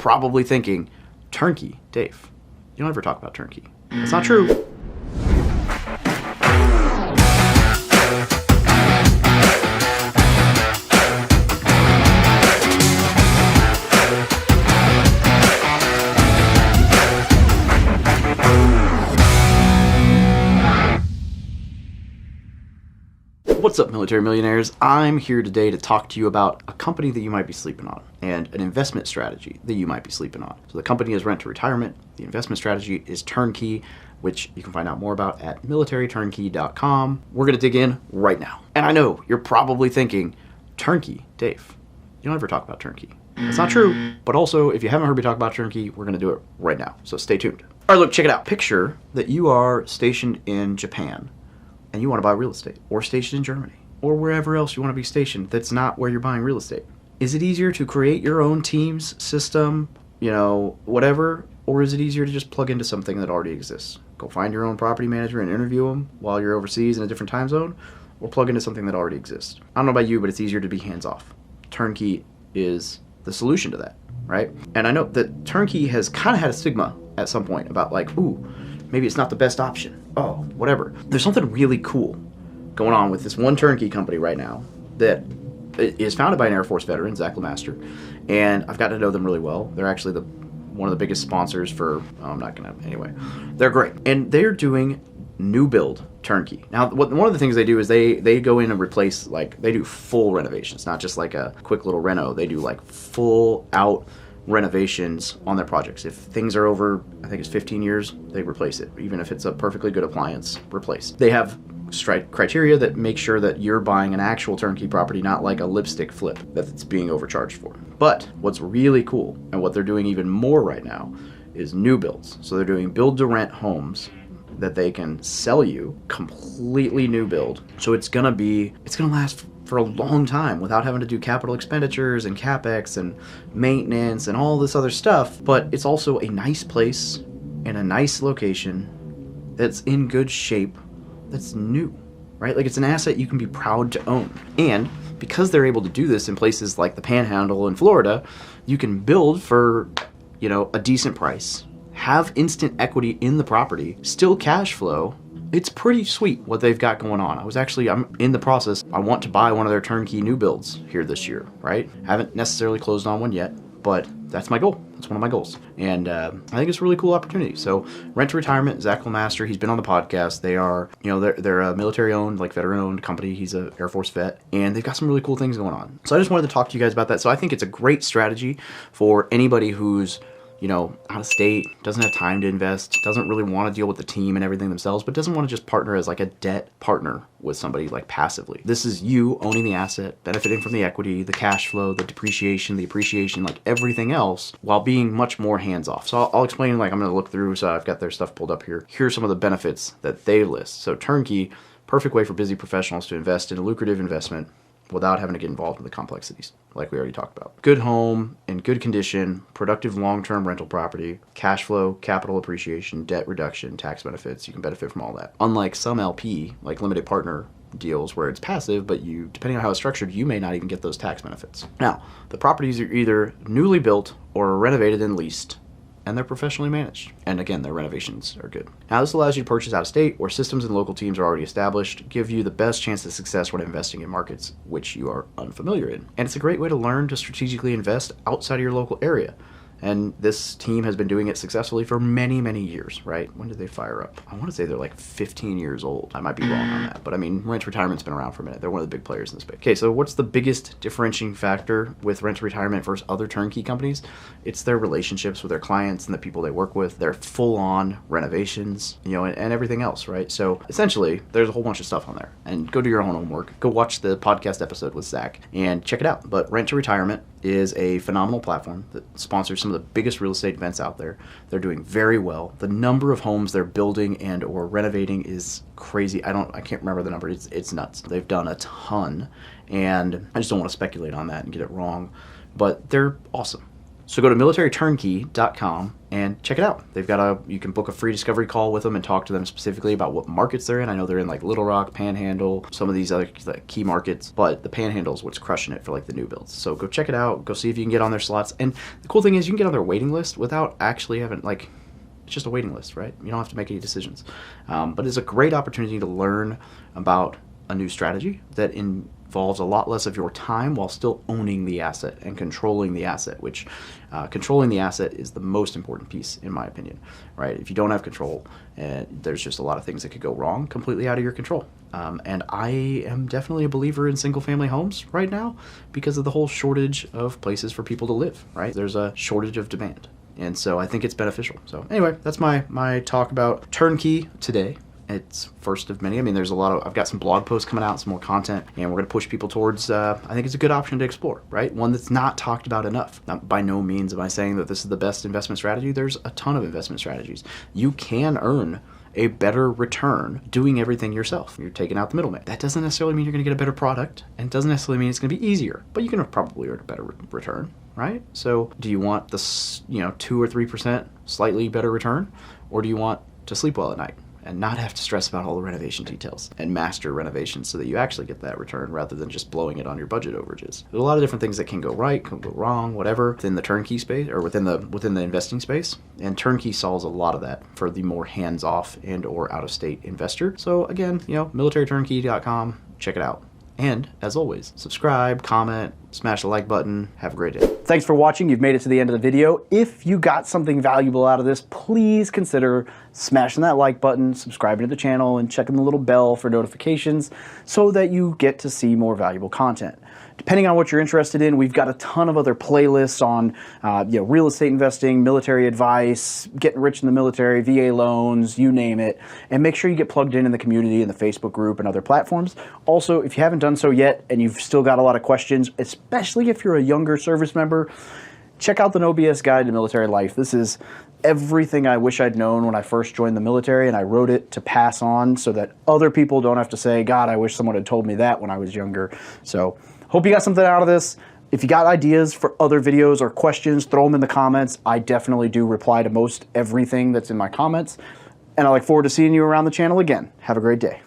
probably thinking, Turnkey, Dave, you don't ever talk about Turnkey. That's not true. What's up, military millionaires? I'm here today to talk to you about a company that you might be sleeping on and an investment strategy that you might be sleeping on. So the company is Rent to Retirement. The investment strategy is Turnkey, which you can find out more about at militarymillionaire.com. We're going to dig in right now. And I know you're probably thinking, Turnkey, Dave, you don't ever talk about Turnkey. That's not true. But also, if you haven't heard me talk about Turnkey, we're going to do it right now. So stay tuned. All right, look, check it out. Picture that you are stationed in Japan and you want to buy real estate, or stationed in Germany, or wherever else you want to be stationed that's not where you're buying real estate. Is it easier to create your own team's system, whatever, or is it easier to just plug into something that already exists? Go find your own property manager and interview them while you're overseas in a different time zone, or plug into something that already exists. I don't know about you, but it's easier to be hands-off. Turnkey is the solution to that, right? And I know that Turnkey has kind of had a stigma at some point about maybe it's not the best option. Oh, whatever. There's something really cool going on with this one turnkey company right now that is founded by an Air Force veteran, Zach LeMaster, and I've gotten to know them really well. They're actually one of the biggest sponsors for, anyway. They're great. And they're doing new build turnkey. Now, one of the things they do is they go in and replace, they do full renovations, not just like a quick little reno. They do full out renovations on their projects. If things are over, I think it's 15 years, they replace it. Even if it's a perfectly good appliance, replace. They have criteria that make sure that you're buying an actual turnkey property, not like a lipstick flip that it's being overcharged for. But what's really cool, and what they're doing even more right now, is new builds. So they're doing build-to-rent homes that they can sell you, completely new build. So it's gonna last for a long time without having to do capital expenditures and capex and maintenance and all this other stuff. But it's also a nice place in a nice location that's in good shape, that's new, right? It's an asset you can be proud to own. And because they're able to do this in places like the Panhandle in Florida, you can build for, a decent price, have instant equity in the property, still cash flow. It's pretty sweet what they've got going on. I'm in the process. I want to buy one of their turnkey new builds here this year, right? Haven't necessarily closed on one yet, but that's my goal. That's one of my goals. And I think it's a really cool opportunity. So Rent to Retirement, Zach LeMaster, he's been on the podcast. They are, they're a military-owned, veteran-owned company. He's an Air Force vet, and they've got some really cool things going on. So I just wanted to talk to you guys about that. So I think it's a great strategy for anybody who's out of state, doesn't have time to invest, doesn't really want to deal with the team and everything themselves, but doesn't want to just partner as a debt partner with somebody passively. This is you owning the asset, benefiting from the equity, the cash flow, the depreciation, the appreciation, everything else, while being much more hands-off. So I'll explain, I'm going to look through, so I've got their stuff pulled up here. Here's some of the benefits that they list. So Turnkey, perfect way for busy professionals to invest in a lucrative investment without having to get involved in the complexities, like we already talked about. Good home, in good condition, productive long-term rental property, cash flow, capital appreciation, debt reduction, tax benefits. You can benefit from all that. Unlike some LP, limited partner deals where it's passive, but depending on how it's structured, you may not even get those tax benefits. Now, the properties are either newly built or renovated and leased, and they're professionally managed. And again, their renovations are good. Now, this allows you to purchase out of state where systems and local teams are already established, give you the best chance of success when investing in markets which you are unfamiliar in. And it's a great way to learn to strategically invest outside of your local area. And this team has been doing it successfully for many, many years, right? When did they fire up? I want to say they're 15 years old. I might be wrong on that, but Rent to Retirement's been around for a minute. They're one of the big players in the space. Okay, so what's the biggest differentiating factor with Rent to Retirement versus other turnkey companies? It's their relationships with their clients and the people they work with. Their full-on renovations, and everything else, right? So essentially, there's a whole bunch of stuff on there. And go do your own homework. Go watch the podcast episode with Zach and check it out. But Rent to Retirement is a phenomenal platform that sponsors some of the biggest real estate events out there. They're doing very well. The number of homes they're building and or renovating is crazy. I can't remember the number. It's nuts. They've done a ton, and I just don't want to speculate on that and get it wrong, but they're awesome. So go to militaryturnkey.com and check it out. You can book a free discovery call with them and talk to them specifically about what markets they're in. I know they're in like Little Rock, Panhandle, some of these other like key markets, but the Panhandle is what's crushing it for like the new builds. So go check it out. Go see if you can get on their slots. And the cool thing is you can get on their waiting list without actually having like, it's just a waiting list, right? You don't have to make any decisions. But it's a great opportunity to learn about a new strategy that involves a lot less of your time while still owning the asset and controlling the asset, which controlling the asset is the most important piece in my opinion, right? If you don't have control, there's just a lot of things that could go wrong completely out of your control. And I am definitely a believer in single family homes right now because of the whole shortage of places for people to live, right? There's a shortage of demand. And so I think it's beneficial. So anyway, that's my talk about Turnkey today. It's first of many. I mean, I've got some blog posts coming out, some more content, and we're going to push people towards, I think it's a good option to explore, right? One that's not talked about enough. Now, by no means am I saying that this is the best investment strategy. There's a ton of investment strategies. You can earn a better return doing everything yourself. You're taking out the middleman. That doesn't necessarily mean you're going to get a better product, and it doesn't necessarily mean it's going to be easier, but you can probably earn a better return, right? So do you want the 2 or 3% slightly better return, or do you want to sleep well at night and not have to stress about all the renovation details and master renovations so that you actually get that return rather than just blowing it on your budget overages? There's a lot of different things that can go right, can go wrong, whatever, within the turnkey space or within the investing space. And Turnkey solves a lot of that for the more hands-off and or out-of-state investor. So again, militaryturnkey.com, check it out. And as always, subscribe, comment, smash the like button. Have a great day. Thanks for watching. You've made it to the end of the video. If you got something valuable out of this, please consider smashing that like button, subscribing to the channel, and checking the little bell for notifications so that you get to see more valuable content. Depending on what you're interested in, we've got a ton of other playlists on real estate investing, military advice, getting rich in the military, VA loans, you name it. And make sure you get plugged in the community, in the Facebook group and other platforms. Also, if you haven't done so yet and you've still got a lot of questions, especially if you're a younger service member, check out the No BS Guide to Military Life. This is everything I wish I'd known when I first joined the military, and I wrote it to pass on so that other people don't have to say, God, I wish someone had told me that when I was younger. So hope you got something out of this. If you got ideas for other videos or questions, throw them in the comments. I definitely do reply to most everything that's in my comments. And I look forward to seeing you around the channel again. Have a great day.